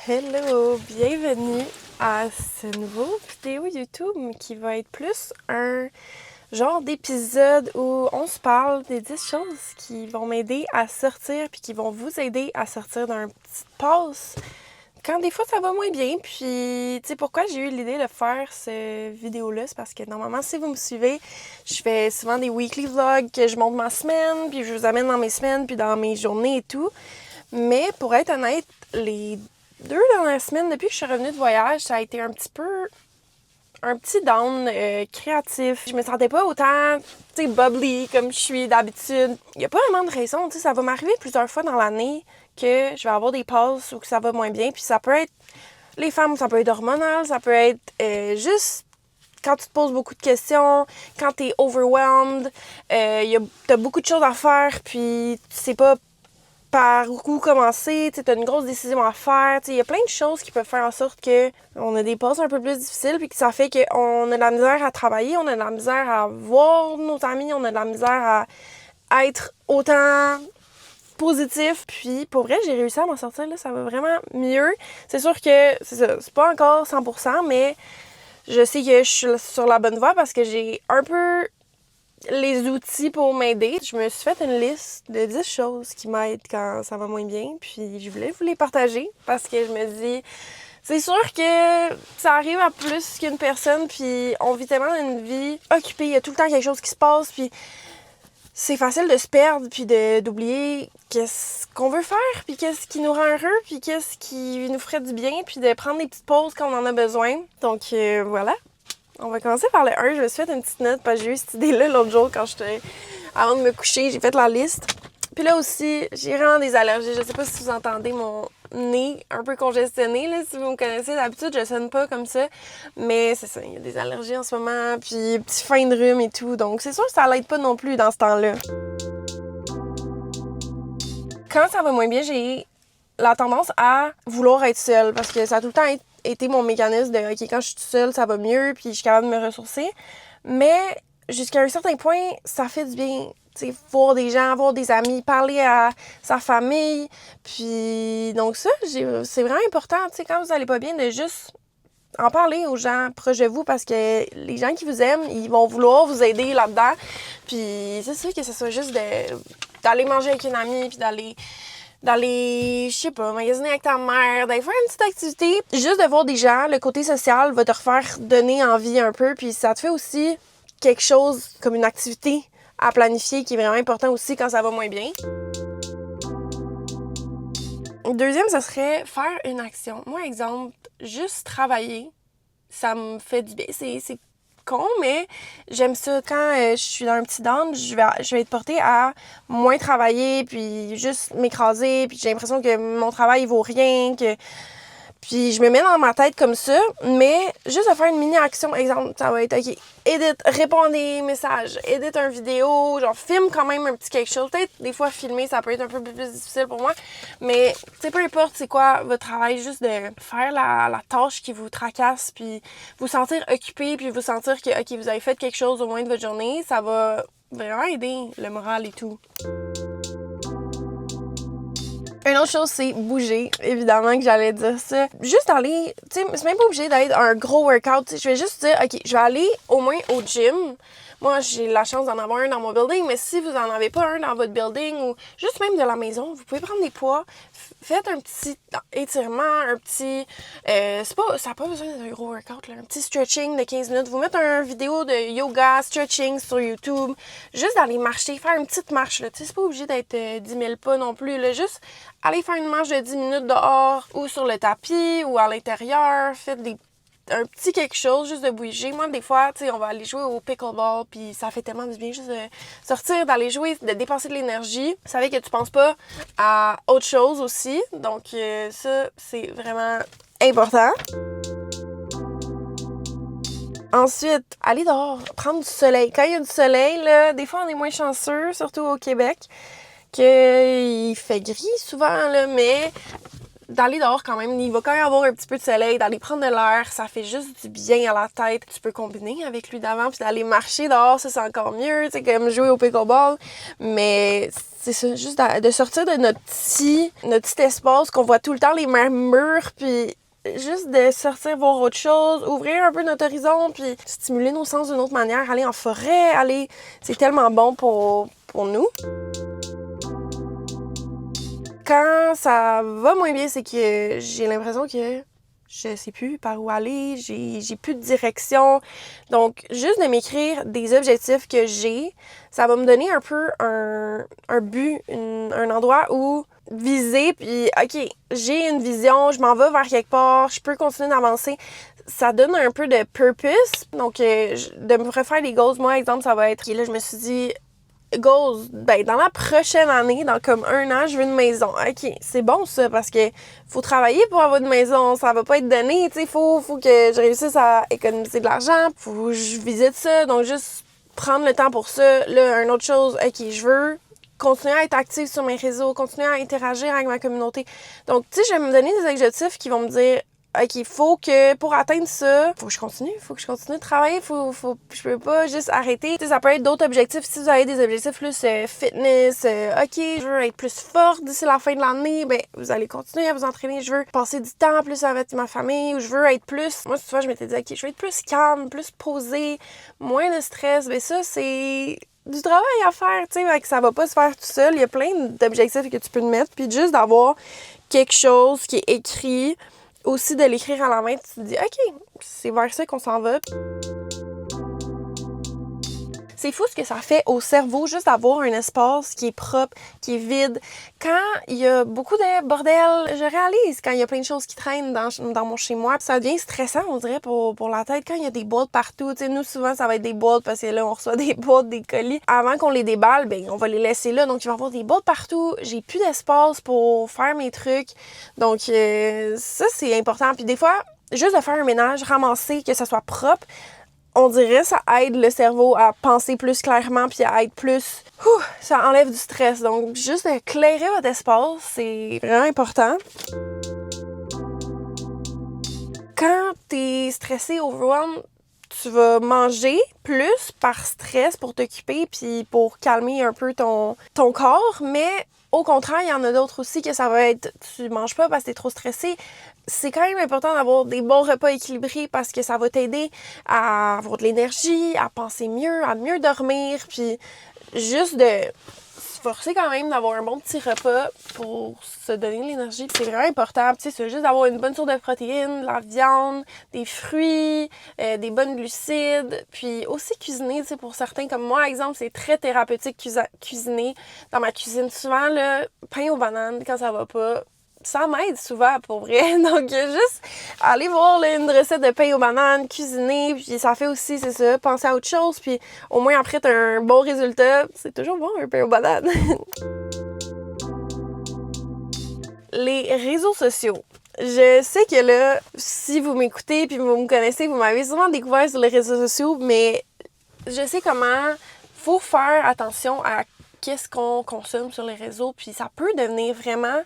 Hello, bienvenue à ce nouveau vidéo YouTube qui va être plus un genre d'épisode où on se parle des 10 choses qui vont m'aider à sortir puis qui vont vous aider à sortir d'un petit pause quand des fois ça va moins bien. Puis, tu sais, pourquoi j'ai eu l'idée de faire cette vidéo-là, c'est parce que normalement, si vous me suivez, je fais souvent des weekly vlogs que je montre ma semaine, puis je vous amène dans mes semaines, puis dans mes journées et tout. Mais pour être honnête, les 2 dernières semaines, depuis que je suis revenue de voyage, ça a été un petit down créatif. Je me sentais pas autant, tu sais, bubbly comme je suis d'habitude. Il n'y a pas vraiment de raison, tu sais, ça va m'arriver plusieurs fois dans l'année que je vais avoir des pauses ou que ça va moins bien. Puis ça peut être, les femmes, ça peut être hormonal, ça peut être juste quand tu te poses beaucoup de questions, quand t'es overwhelmed, t'as beaucoup de choses à faire, puis tu sais pas par où commencer, tu as une grosse décision à faire. Il y a plein de choses qui peuvent faire en sorte qu'on a des pauses un peu plus difficiles, puis que ça fait qu'on a de la misère à travailler, on a de la misère à voir nos amis, on a de la misère à être autant positif. Puis pour vrai, j'ai réussi à m'en sortir, là, ça va vraiment mieux. C'est sûr que c'est pas encore 100%, mais je sais que je suis sur la bonne voie parce que j'ai un peu les outils pour m'aider. Je me suis fait une liste de 10 choses qui m'aident quand ça va moins bien, puis je voulais vous les partager parce que je me dis, c'est sûr que ça arrive à plus qu'une personne, puis on vit tellement une vie occupée, il y a tout le temps quelque chose qui se passe, puis c'est facile de se perdre, puis d'oublier qu'est-ce qu'on veut faire, puis qu'est-ce qui nous rend heureux, puis qu'est-ce qui nous ferait du bien, puis de prendre des petites pauses quand on en a besoin. Donc voilà. On va commencer par le 1. Je me suis fait une petite note parce que j'ai eu cette idée-là l'autre jour avant de me coucher. J'ai fait la liste. Puis là aussi, j'ai vraiment des allergies. Je sais pas si vous entendez mon nez un peu congestionné. Là, si vous me connaissez, d'habitude, je sonne pas comme ça. Mais c'est ça, il y a des allergies en ce moment. Puis petit fin de rhume et tout. Donc c'est sûr que ça l'aide pas non plus dans ce temps-là. Quand ça va moins bien, j'ai la tendance à vouloir être seule parce que ça a tout le temps été mon mécanisme de OK, quand je suis toute seule, ça va mieux, puis je suis capable de me ressourcer. Mais jusqu'à un certain point, ça fait du bien. T'sais, voir des gens, voir des amis, parler à sa famille. Puis donc ça, c'est vraiment important, quand vous allez pas bien, de juste en parler aux gens proches de vous parce que les gens qui vous aiment, ils vont vouloir vous aider là-dedans. Puis c'est sûr que ce soit juste d'aller manger avec une amie, puis d'aller, je sais pas, magasiner avec ta mère, d'aller faire une petite activité. Juste de voir des gens, le côté social va te refaire donner envie un peu, puis ça te fait aussi quelque chose comme une activité à planifier qui est vraiment important aussi quand ça va moins bien. Deuxième, ce serait faire une action. Moi, exemple, juste travailler, ça me fait du bien. C'est con, mais j'aime ça. Quand je suis dans un petit down, je vais être portée à moins travailler, puis juste m'écraser, puis j'ai l'impression que mon travail vaut rien, puis je me mets dans ma tête comme ça, mais juste de faire une mini-action, exemple, ça va être, OK, édite, réponds à des messages, édite une vidéo, genre filme quand même un petit quelque chose. Peut-être des fois filmer, ça peut être un peu plus difficile pour moi, mais tu sais, peu importe c'est quoi votre travail, juste de faire la tâche qui vous tracasse, puis vous sentir occupé, puis vous sentir que, OK, vous avez fait quelque chose au moins de votre journée, ça va vraiment aider le moral et tout. Une autre chose, c'est bouger. Évidemment que j'allais dire ça. Juste aller, tu sais, c'est même pas obligé d'être un gros workout. T'sais, je vais juste dire, OK, je vais aller au moins au gym. Moi, j'ai la chance d'en avoir un dans mon building, mais si vous en avez pas un dans votre building ou juste même de la maison, vous pouvez prendre des poids. Faites un petit étirement, un petit... ça n'a pas besoin d'un gros workout, là. Un petit stretching de 15 minutes. Vous mettez une vidéo de yoga, stretching sur YouTube. Juste d'aller marcher, faire une petite marche, là. Tu sais, c'est pas obligé d'être 10 000 pas non plus, là. Juste aller faire une marche de 10 minutes dehors ou sur le tapis ou à l'intérieur. Faites un petit quelque chose, juste de bouger. Moi, des fois, tu sais, on va aller jouer au pickleball, puis ça fait tellement du bien juste de sortir, d'aller jouer, de dépenser de l'énergie. Vous savez que tu penses pas à autre chose aussi. Donc, ça, c'est vraiment important. Ensuite, aller dehors, prendre du soleil. Quand il y a du soleil, là, des fois, on est moins chanceux, surtout au Québec, qu'il fait gris souvent, là, mais d'aller dehors quand même. Il va quand même avoir un petit peu de soleil, d'aller prendre de l'air, ça fait juste du bien à la tête. Tu peux combiner avec lui d'avant, puis d'aller marcher dehors, ça c'est encore mieux, tu sais, comme jouer au pickleball. Mais c'est ça, juste de sortir de notre petit espace qu'on voit tout le temps les mêmes murs, puis juste de sortir voir autre chose, ouvrir un peu notre horizon, puis stimuler nos sens d'une autre manière, aller en forêt, c'est tellement bon pour nous. Quand ça va moins bien, c'est que j'ai l'impression que je sais plus par où aller, j'ai plus de direction. Donc, juste de m'écrire des objectifs que j'ai, ça va me donner un peu un but, un endroit où viser, puis OK, j'ai une vision, je m'en vais vers quelque part, je peux continuer d'avancer. Ça donne un peu de purpose. Donc, de me refaire des goals, moi, exemple, ça va être, OK, là, je me suis dit, goals, ben dans la prochaine année, dans comme 1 an, je veux une maison. OK, c'est bon ça, parce que faut travailler pour avoir une maison, ça va pas être donné, tu sais, faut que je réussisse à économiser de l'argent, faut que je visite ça, donc juste prendre le temps pour ça. Là, une autre chose, OK, je veux continuer à être active sur mes réseaux, continuer à interagir avec ma communauté. Donc, tu sais, je vais me donner des objectifs qui vont me dire, OK, faut que, pour atteindre ça, faut que je continue de travailler, je peux pas juste arrêter. Tu sais, ça peut être d'autres objectifs. Si vous avez des objectifs plus fitness, OK, je veux être plus forte d'ici la fin de l'année, ben, vous allez continuer à vous entraîner. Je veux passer du temps plus avec ma famille, ou je veux être plus, moi, tu vois, je m'étais dit, OK, je veux être plus calme, plus posée, moins de stress. Ben, ça, c'est du travail à faire, tu sais, que ça va pas se faire tout seul. Il y a plein d'objectifs que tu peux te mettre, puis juste d'avoir quelque chose qui est écrit, aussi de l'écrire à la main, tu te dis, OK, c'est vers ça qu'on s'en va. C'est fou ce que ça fait au cerveau, juste d'avoir un espace qui est propre, qui est vide. Quand il y a beaucoup de bordel, je réalise quand il y a plein de choses qui traînent dans mon chez-moi, ça devient stressant, on dirait, pour la tête. Quand il y a des boîtes partout, tu sais, nous, souvent, ça va être des boîtes parce que là, on reçoit des boîtes, des colis. Avant qu'on les déballe, ben, on va les laisser là. Donc, il va y avoir des boîtes partout. J'ai plus d'espace pour faire mes trucs. Donc, ça, c'est important. Puis des fois, juste de faire un ménage, ramasser, que ça soit propre, on dirait ça aide le cerveau à penser plus clairement puis à être plus... ça enlève du stress. Donc, juste éclairer votre espace, c'est vraiment important. Quand t'es stressé, overwhelmed, tu vas manger plus par stress pour t'occuper puis pour calmer un peu ton corps, mais au contraire, il y en a d'autres aussi que ça va être tu manges pas parce que t'es trop stressé. C'est quand même important d'avoir des bons repas équilibrés parce que ça va t'aider à avoir de l'énergie, à penser mieux, à mieux dormir, puis juste de se forcer quand même d'avoir un bon petit repas pour se donner de l'énergie. C'est vraiment important. Tu sais, c'est juste d'avoir une bonne source de protéines, de la viande, des fruits, des bonnes glucides, puis aussi cuisiner, tu sais, pour certains comme moi, exemple, c'est très thérapeutique cuisiner dans ma cuisine. Souvent, le pain aux bananes, quand ça va pas, ça m'aide souvent, pour vrai. Donc, juste aller voir là, une recette de pain aux bananes, cuisiner, puis ça fait aussi, c'est ça, penser à autre chose, puis au moins après, t'as un bon résultat. C'est toujours bon, un pain aux bananes. Les réseaux sociaux. Je sais que là, si vous m'écoutez puis vous me connaissez, vous m'avez souvent découvert sur les réseaux sociaux, mais je sais comment faut faire attention à qu'est-ce qu'on consomme sur les réseaux, puis ça peut devenir vraiment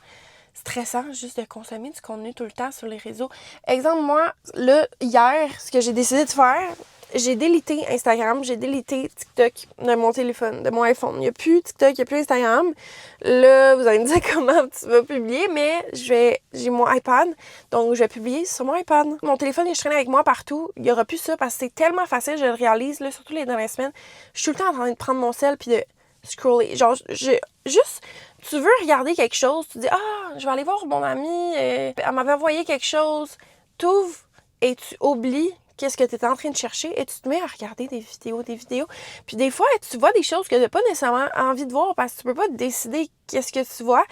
stressant juste de consommer du contenu tout le temps sur les réseaux. Exemple, moi, là, hier, ce que j'ai décidé de faire, j'ai délité Instagram, j'ai délité TikTok de mon téléphone, de mon iPhone. Il n'y a plus TikTok, il n'y a plus Instagram. Là, vous allez me dire comment tu vas publier, mais j'ai mon iPad, donc je vais publier sur mon iPad. Mon téléphone, je traîne avec moi partout. Il n'y aura plus ça parce que c'est tellement facile, je le réalise, là, surtout les dernières semaines. Je suis tout le temps en train de prendre mon sel puis de scroller. Genre, juste, tu veux regarder quelque chose, tu dis « Ah, je vais aller voir mon amie, elle m'avait envoyé quelque chose. » T'ouvres et tu oublies qu'est-ce que tu es en train de chercher et tu te mets à regarder des vidéos. Puis des fois, tu vois des choses que tu n'as pas nécessairement envie de voir parce que tu peux pas décider qu'est-ce que tu vois.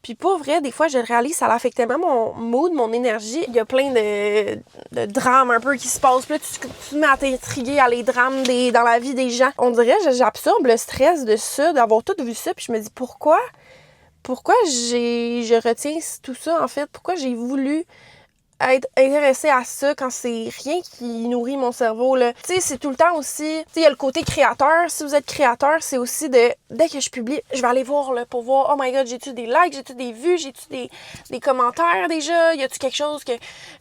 Puis pour vrai, des fois, je le réalise, ça affecte tellement mon mood, mon énergie. Il y a plein de drames un peu qui se passent. Puis là, tu te mets à t'intriguer à les drames dans la vie des gens. On dirait que j'absorbe le stress de ça, d'avoir tout vu ça. Puis je me dis, pourquoi je retiens tout ça, en fait? Pourquoi j'ai voulu être intéressée à ça quand c'est rien qui nourrit mon cerveau, là. Tu sais, c'est tout le temps aussi... Tu sais, il y a le côté créateur. Si vous êtes créateur, c'est aussi de... Dès que je publie, je vais aller voir, là, pour voir, oh my god, j'ai-tu des likes, j'ai-tu des vues, j'ai-tu des commentaires déjà, y a-tu quelque chose que...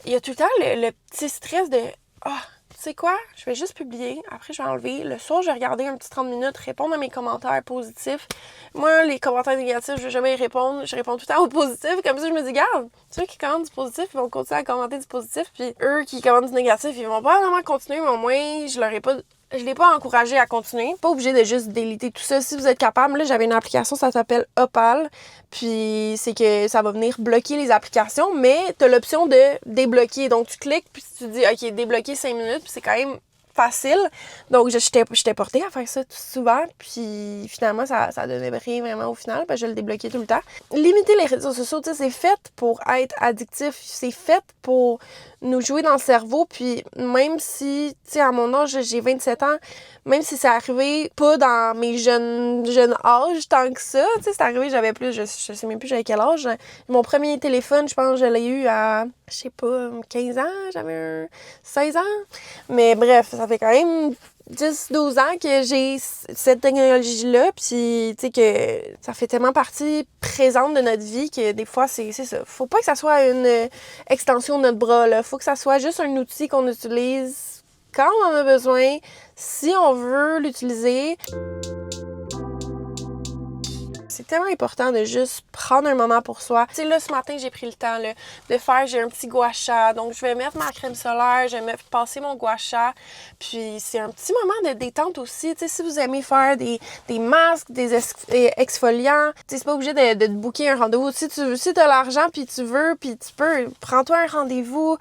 Il y a tout le temps le petit stress de... Ah, tu sais quoi? Je vais juste publier. Après, je vais enlever. Le soir, je vais regarder un petit 30 minutes, répondre à mes commentaires positifs. Moi, les commentaires négatifs, je vais jamais y répondre. Je réponds tout le temps aux positifs. Comme ça, je me dis, garde, ceux qui commentent du positif, ils vont continuer à commenter du positif. Puis eux qui commentent du négatif, ils vont pas vraiment continuer, mais au moins, je l'ai pas encouragé à continuer. Pas obligé de juste déliter tout ça. Si vous êtes capable, là, j'avais une application, ça s'appelle Opal. Puis c'est que ça va venir bloquer les applications, mais t'as l'option de débloquer. Donc tu cliques, puis tu dis, OK, débloquer 5 minutes, puis c'est quand même facile. Donc j'étais portée à faire ça tout souvent, puis finalement ça donnait rien vraiment au final, parce que je le débloquais tout le temps. Limiter les réseaux sociaux, tu sais, c'est fait pour être addictif, c'est fait pour nous jouer dans le cerveau, puis même si, tu sais, à mon âge, j'ai 27 ans, même si c'est arrivé pas dans mes jeunes âges tant que ça, tu sais, c'est arrivé, j'avais plus, je sais même plus j'avais quel âge. Mon premier téléphone, je pense que je l'ai eu à, je sais pas, 15 ans, j'avais 16 ans. Mais bref, ça fait quand même 10-12 ans que j'ai cette technologie-là, puis tu sais que ça fait tellement partie présente de notre vie que des fois, c'est ça. Faut pas que ça soit une extension de notre bras, là. Faut que ça soit juste un outil qu'on utilise quand on en a besoin, si on veut l'utiliser. C'est tellement important de juste prendre un moment pour soi. Tu sais, là, ce matin, j'ai pris le temps là, de faire, j'ai un petit gua sha. Donc, je vais mettre ma crème solaire, je vais passer mon gua sha. Puis, c'est un petit moment de détente aussi. Tu sais, si vous aimez faire des masques, des exfoliants, tu sais, c'est pas obligé de te booker un rendez-vous. Si t'as l'argent, puis tu veux, puis tu peux, prends-toi un rendez-vous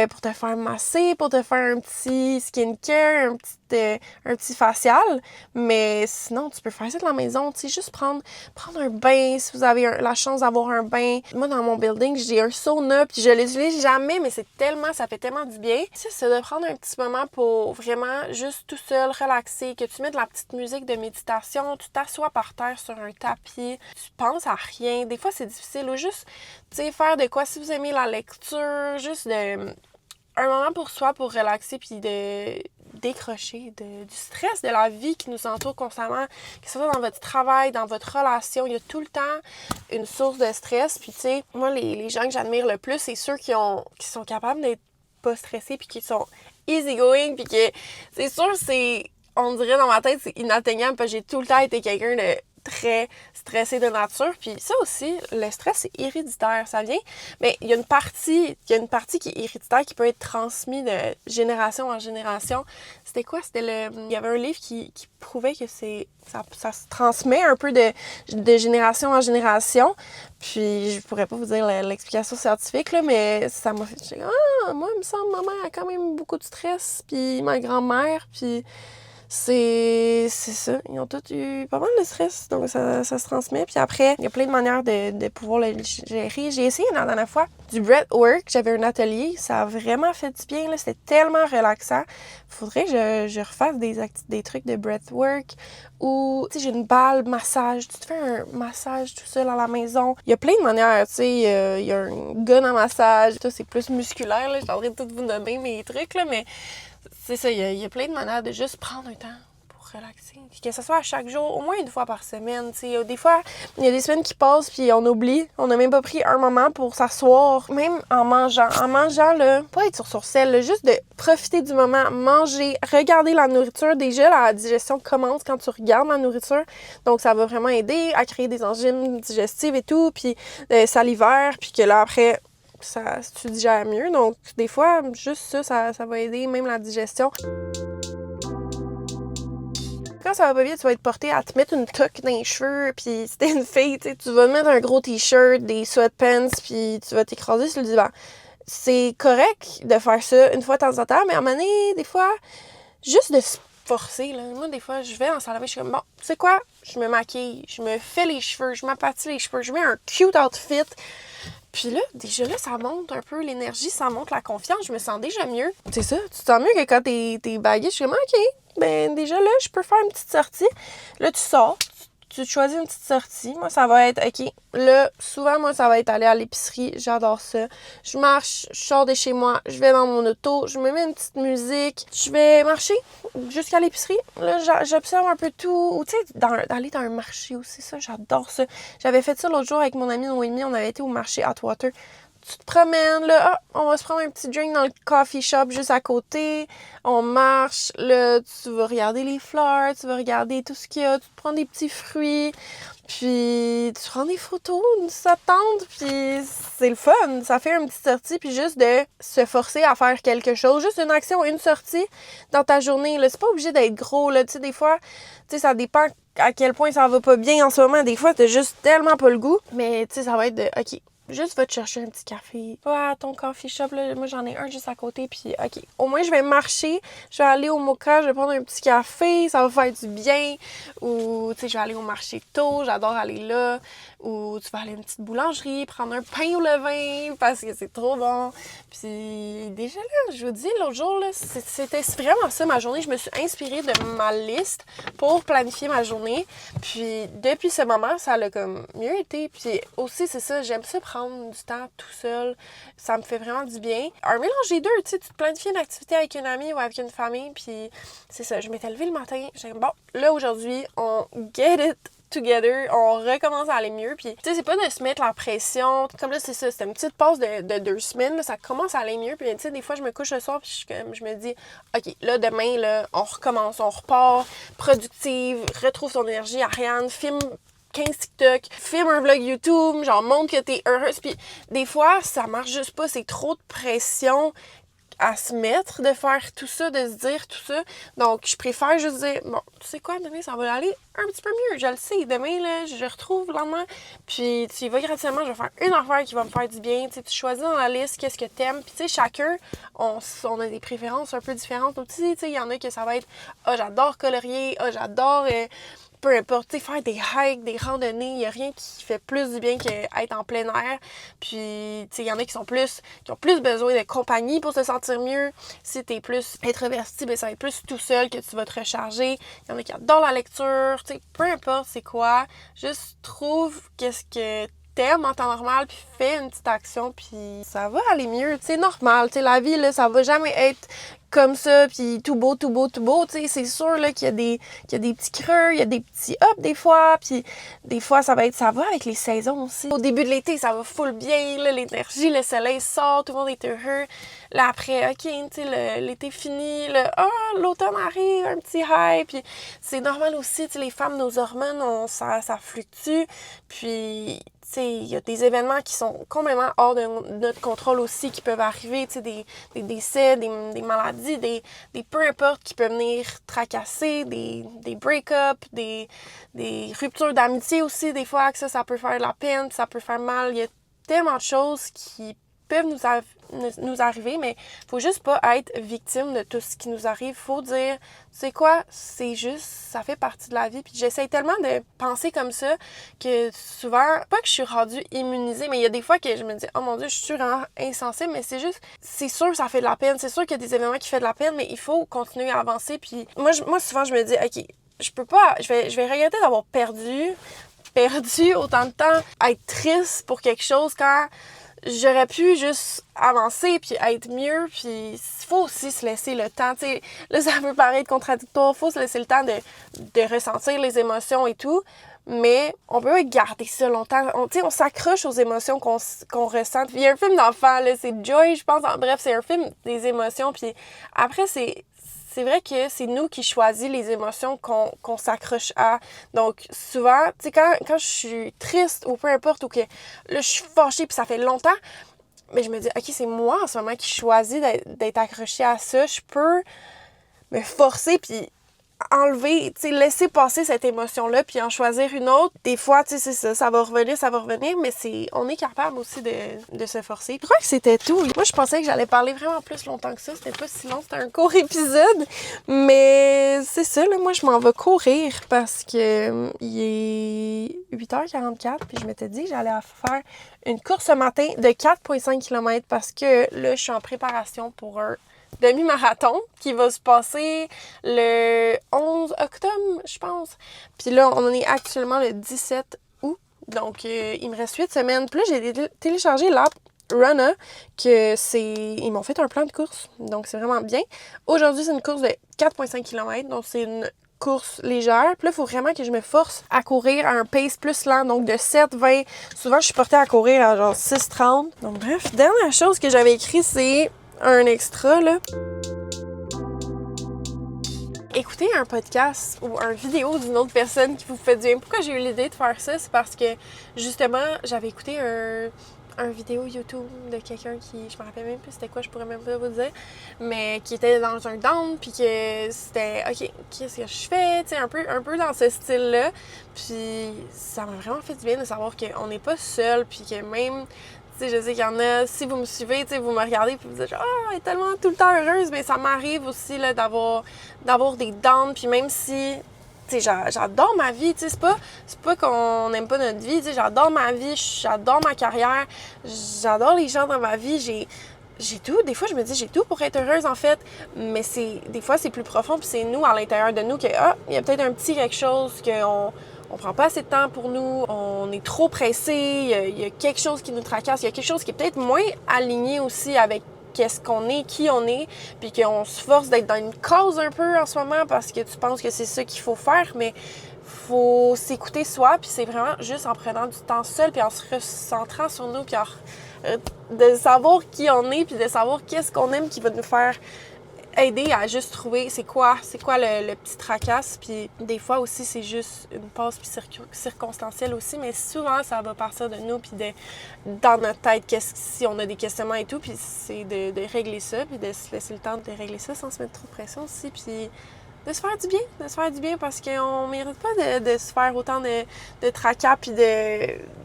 pour te faire masser, pour te faire un petit skincare, un petit facial. Mais sinon, tu peux faire ça de la maison. Tu sais, juste prendre un bain, si vous avez la chance d'avoir un bain. Moi, dans mon building, j'ai un sauna, puis je l'utilise jamais, mais ça fait tellement du bien. Tu sais, c'est de prendre un petit moment pour vraiment juste tout seul, relaxer, que tu mets de la petite musique de méditation, tu t'assois par terre sur un tapis, tu penses à rien. Des fois, c'est difficile, ou juste, tu sais, faire de quoi, si vous aimez la lecture, juste un moment pour soi, pour relaxer, puis de décrocher du stress de la vie qui nous entoure constamment, que ce soit dans votre travail, dans votre relation, il y a tout le temps une source de stress. Puis tu sais, moi, les gens que j'admire le plus, c'est ceux qui sont capables d'être pas stressés, puis qui sont easygoing, puis que c'est sûr, on dirait dans ma tête, c'est inatteignable, parce que j'ai tout le temps été quelqu'un de très stressé de nature. Puis ça aussi, le stress, c'est héréditaire, ça vient. Mais il y a une partie qui est héréditaire, qui peut être transmise de génération en génération. C'était quoi? Il y avait un livre qui prouvait que ça se transmet un peu de génération en génération. Puis je pourrais pas vous dire l'explication scientifique, là, mais ça m'a fait... moi, il me semble, ma mère a quand même beaucoup de stress, puis ma grand-mère, puis... C'est ça. Ils ont tous eu pas mal de stress, donc ça se transmet. Puis après, il y a plein de manières de pouvoir le gérer. J'ai essayé la dernière fois du breathwork. J'avais un atelier. Ça a vraiment fait du bien, là. C'était tellement relaxant. Faudrait que je refasse des trucs de breathwork. Ou, tu sais, j'ai une balle, massage. Tu te fais un massage tout seul à la maison. Il y a plein de manières, tu sais. Il y a un gun à massage. Ça, c'est plus musculaire, là. Je suis en train de tout vous nommer mes trucs, là, mais... C'est ça, il y a plein de manières de juste prendre un temps pour relaxer. Puis que ce soit à chaque jour, au moins une fois par semaine. T'sais. Des fois, il y a des semaines qui passent puis on oublie. On n'a même pas pris un moment pour s'asseoir. Même en mangeant. En mangeant, là, pas être sur selle, là, juste de profiter du moment, manger, regarder la nourriture. Déjà, la digestion commence quand tu regardes la nourriture. Donc, ça va vraiment aider à créer des enzymes digestives et tout. Puis salivaires. Puis que là, après... tu digères mieux. Donc, des fois, juste ça va aider même la digestion. Quand ça va pas bien, tu vas être porté à te mettre une toque dans les cheveux, puis si t'es une fille, tu vas mettre un gros t-shirt, des sweatpants, puis tu vas t'écraser sur le divan. C'est correct de faire ça une fois de temps en temps, mais à un moment donné, des fois, juste de se forcer, là. Moi, des fois, je vais en salle de bain, je suis comme, bon, tu sais quoi? Je me maquille, je me fais les cheveux, je m'aplatis les cheveux, je mets un cute outfit. Puis là, déjà là, ça monte un peu l'énergie, ça monte la confiance, je me sens déjà mieux. C'est ça, tu te sens mieux que quand t'es bagué. Je suis comme, OK, ben déjà là, je peux faire une petite sortie. Là, tu sors, tu choisis une petite sortie. Moi, ça va être, OK, là, souvent, moi, ça va être aller à l'épicerie. J'adore ça. Je marche, je sors de chez moi, je vais dans mon auto, je me mets une petite musique, je vais marcher jusqu'à l'épicerie. Là, j'observe un peu tout. Ou, tu sais, d'aller dans un marché aussi, ça, j'adore ça. J'avais fait ça l'autre jour avec mon ami Noémie. On avait été au marché Atwater. Tu te promènes, là, on va se prendre un petit drink dans le coffee shop juste à côté, on marche, là, tu vas regarder les fleurs, tu vas regarder tout ce qu'il y a, tu te prends des petits fruits, puis tu prends des photos, ça te tente, puis c'est le fun, ça fait une petite sortie, puis juste de se forcer à faire quelque chose, juste une action, une sortie dans ta journée, là, c'est pas obligé d'être gros, là, tu sais, des fois, tu sais, ça dépend à quel point ça va pas bien en ce moment, des fois, t'as juste tellement pas le goût, mais tu sais, ça va être de, OK, juste va te chercher un petit café. Va à ton coffee shop, là. Moi, j'en ai un juste à côté. Puis, OK, au moins, je vais marcher. Je vais aller au Moka, je vais prendre un petit café. Ça va faire du bien. Ou, tu sais, je vais aller au marché tôt. J'adore aller là. Ou tu vas aller à une petite boulangerie, prendre un pain au levain parce que c'est trop bon. Puis, déjà, là, je vous dis, l'autre jour, là, c'était vraiment ça, ma journée. Je me suis inspirée de ma liste pour planifier ma journée. Puis, depuis ce moment, ça a comme mieux été. Puis, aussi, c'est ça, j'aime ça prendre du temps tout seul. Ça me fait vraiment du bien. Un mélange des deux, tu sais, tu te planifies une activité avec une amie ou avec une famille, puis c'est ça, je m'étais levée le matin, j'étais bon, là, aujourd'hui, on get it together, on recommence à aller mieux, puis tu sais, c'est pas de se mettre la pression, comme là, c'est ça, c'était une petite pause de 2 semaines, là, ça commence à aller mieux, puis tu sais, des fois, je me couche le soir, puis je me dis, OK, là, demain, là, on recommence, on repart, productive, retrouve son énergie, Ariane, filme 15 TikTok, filme un vlog YouTube, genre montre que t'es heureuse. Puis des fois, ça marche juste pas, c'est trop de pression à se mettre de faire tout ça, de se dire tout ça. Donc, je préfère juste dire, bon, tu sais quoi, demain, ça va aller un petit peu mieux. Je le sais, demain, là, je retrouve le lendemain. Puis, tu y vas graduellement, je vais faire une affaire qui va me faire du bien. Tu sais, tu choisis dans la liste qu'est-ce que t'aimes. Puis, tu sais, chacun, on a des préférences un peu différentes aussi. Tu sais, il y en a que ça va être, j'adore colorier, j'adore... peu importe, tu sais, faire des hikes, des randonnées, il n'y a rien qui fait plus du bien qu'être en plein air. Puis, tu sais, il y en a qui ont plus besoin de compagnie pour se sentir mieux. Si t'es plus introverti, ben ça va être plus tout seul que tu vas te recharger. Il y en a qui adorent la lecture, tu sais, peu importe c'est quoi. Juste trouve qu'est-ce que t'aimes en temps normal, puis fais une petite action, puis ça va aller mieux. C'est normal, tu sais, la vie, là, ça va jamais être comme ça, puis tout beau, tu sais, c'est sûr, là, qu'il y a des petits creux, il y a des petits ups des fois, puis des fois, ça va avec les saisons aussi. Au début de l'été, ça va full bien, là, l'énergie, le soleil sort, tout le monde est heureux. Là, après, OK, tu sais, l'été fini, l'automne arrive, un petit high, puis c'est normal aussi, tu sais, les femmes, nos hormones, ça fluctue, puis... tu sais, il y a des événements qui sont complètement hors de notre contrôle aussi, qui peuvent arriver, tu sais, des décès, des maladies, des peu importe, qui peuvent venir tracasser, des break-ups, des ruptures d'amitié aussi, des fois, que ça peut faire de la peine, ça peut faire mal. Il y a tellement de choses qui peuvent nous arriver, mais faut juste pas être victime de tout ce qui nous arrive. Faut dire, tu sais quoi, c'est juste, ça fait partie de la vie. Puis j'essaie tellement de penser comme ça que souvent, pas que je suis rendue immunisée, mais il y a des fois que je me dis, oh mon Dieu, je suis vraiment insensible, mais c'est juste, c'est sûr ça fait de la peine, c'est sûr qu'il y a des événements qui font de la peine, mais il faut continuer à avancer. Puis moi souvent, je me dis, OK, je peux pas, je vais regretter d'avoir perdu autant de temps, être triste pour quelque chose quand j'aurais pu juste avancer puis être mieux, puis il faut aussi se laisser le temps, tu sais, là ça peut paraître contradictoire, il faut se laisser le temps de ressentir les émotions et tout, mais on peut garder ça longtemps, on s'accroche aux émotions qu'on ressent. Il y a un film d'enfant, là, c'est Joy, je pense, bref, c'est un film des émotions, puis après c'est vrai que c'est nous qui choisissons les émotions qu'on s'accroche à. Donc, souvent, tu sais, quand je suis triste ou peu importe, ou que là, je suis fâchée puis ça fait longtemps, mais je me dis, OK, c'est moi en ce moment qui choisis d'être accrochée à ça. Je peux me forcer puis enlever, tu sais, laisser passer cette émotion-là puis en choisir une autre. Des fois, tu sais, c'est ça, ça va revenir, mais on est capable aussi de se forcer. Je crois que c'était tout. Moi, je pensais que j'allais parler vraiment plus longtemps que ça. C'était pas si long, c'était un court épisode. Mais c'est ça, là, moi, je m'en vais courir parce que il est 8h44 puis je m'étais dit que j'allais faire une course ce matin de 4,5 km parce que là, je suis en préparation pour un demi-marathon qui va se passer le 11 octobre, je pense. Puis là, on en est actuellement le 17 août. Donc, il me reste 8 semaines. Puis là, j'ai téléchargé l'app Runna, ils m'ont fait un plan de course. Donc, c'est vraiment bien. Aujourd'hui, c'est une course de 4,5 km. Donc, c'est une course légère. Puis là, il faut vraiment que je me force à courir à un pace plus lent, donc de 7-20. Souvent, je suis portée à courir à genre 6-30. Donc bref, dernière chose que j'avais écrit, c'est un extra, là. Écouter un podcast ou une vidéo d'une autre personne qui vous fait du bien. Pourquoi j'ai eu l'idée de faire ça? C'est parce que, justement, j'avais écouté un vidéo YouTube de quelqu'un qui, je me rappelle même plus c'était quoi, je pourrais même pas vous dire, mais qui était dans un down, puis que c'était, OK, qu'est-ce que je fais? Tu sais, un peu dans ce style-là. Puis ça m'a vraiment fait du bien de savoir qu'on n'est pas seul, puis que même, tu sais, je sais qu'il y en a, si vous me suivez, tu sais, vous me regardez, puis vous dites, elle est tellement tout le temps heureuse, mais ça m'arrive aussi, là, d'avoir des downs, puis même si, tu sais, j'adore ma vie, tu sais, c'est pas qu'on n'aime pas notre vie, tu sais, j'adore ma vie, j'adore ma carrière, j'adore les gens dans ma vie, j'ai tout. Des fois, je me dis, j'ai tout pour être heureuse, en fait, mais des fois, c'est plus profond, puis c'est nous, à l'intérieur de nous, que, il y a peut-être un petit quelque chose on prend pas assez de temps pour nous, on est trop pressé, il y a quelque chose qui nous tracasse, il y a quelque chose qui est peut-être moins aligné aussi avec qu'est-ce qu'on est, qui on est, puis qu'on se force d'être dans une cause un peu en ce moment parce que tu penses que c'est ça qu'il faut faire, mais faut s'écouter soi, puis c'est vraiment juste en prenant du temps seul, puis en se recentrant sur nous, puis de savoir qui on est, puis de savoir qu'est-ce qu'on aime qui va nous faire aider à juste trouver c'est quoi le petit tracasse, puis des fois aussi c'est juste une passe puis circonstancielle aussi, mais souvent ça va partir de nous puis dans notre tête si on a des questionnements et tout, puis c'est de régler ça, puis de se laisser le temps de régler ça sans se mettre trop de pression aussi, puis de se faire du bien parce qu'on mérite pas de se faire autant de tracas puis de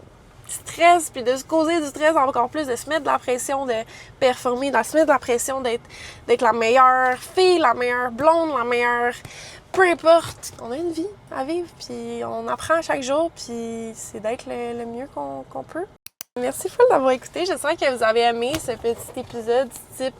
stress, puis de se causer du stress encore plus, de se mettre de la pression de performer, de se mettre de la pression d'être la meilleure fille, la meilleure blonde, la meilleure... Peu importe, on a une vie à vivre, puis on apprend à chaque jour, puis c'est d'être le mieux qu'on peut. Merci beaucoup d'avoir écouté. J'espère que vous avez aimé ce petit épisode type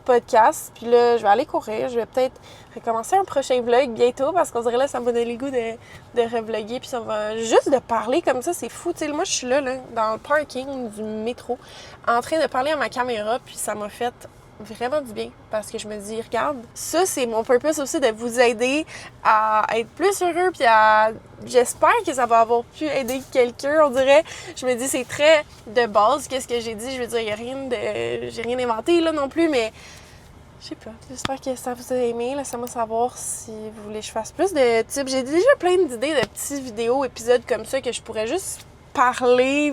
podcast. Puis là, je vais aller courir. Je vais peut-être recommencer un prochain vlog bientôt parce qu'on dirait là, ça me donne le goût de revlogger. Puis ça va juste de parler comme ça, c'est fou. Tu sais, moi, je suis là, dans le parking du métro, en train de parler à ma caméra. Puis ça m'a fait vraiment du bien parce que je me dis, regarde, ça, c'est mon purpose aussi de vous aider à être plus heureux. Puis j'espère que ça va avoir pu aider quelqu'un. On dirait, je me dis, c'est très de base. Qu'est-ce que j'ai dit? Je veux dire, j'ai rien inventé là non plus, mais je sais pas. J'espère que ça vous a aimé. Laissez-moi savoir si vous voulez que je fasse plus de types. J'ai déjà plein d'idées de petites vidéos, épisodes comme ça que je pourrais juste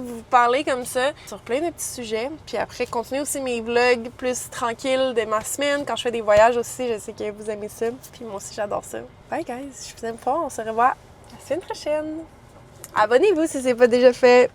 vous parler comme ça sur plein de petits sujets. Puis après, continuer aussi mes vlogs plus tranquilles de ma semaine. Quand je fais des voyages aussi, je sais que vous aimez ça. Puis moi aussi, j'adore ça. Bye guys, je vous aime fort. On se revoit la semaine prochaine. Abonnez-vous si ce n'est pas déjà fait.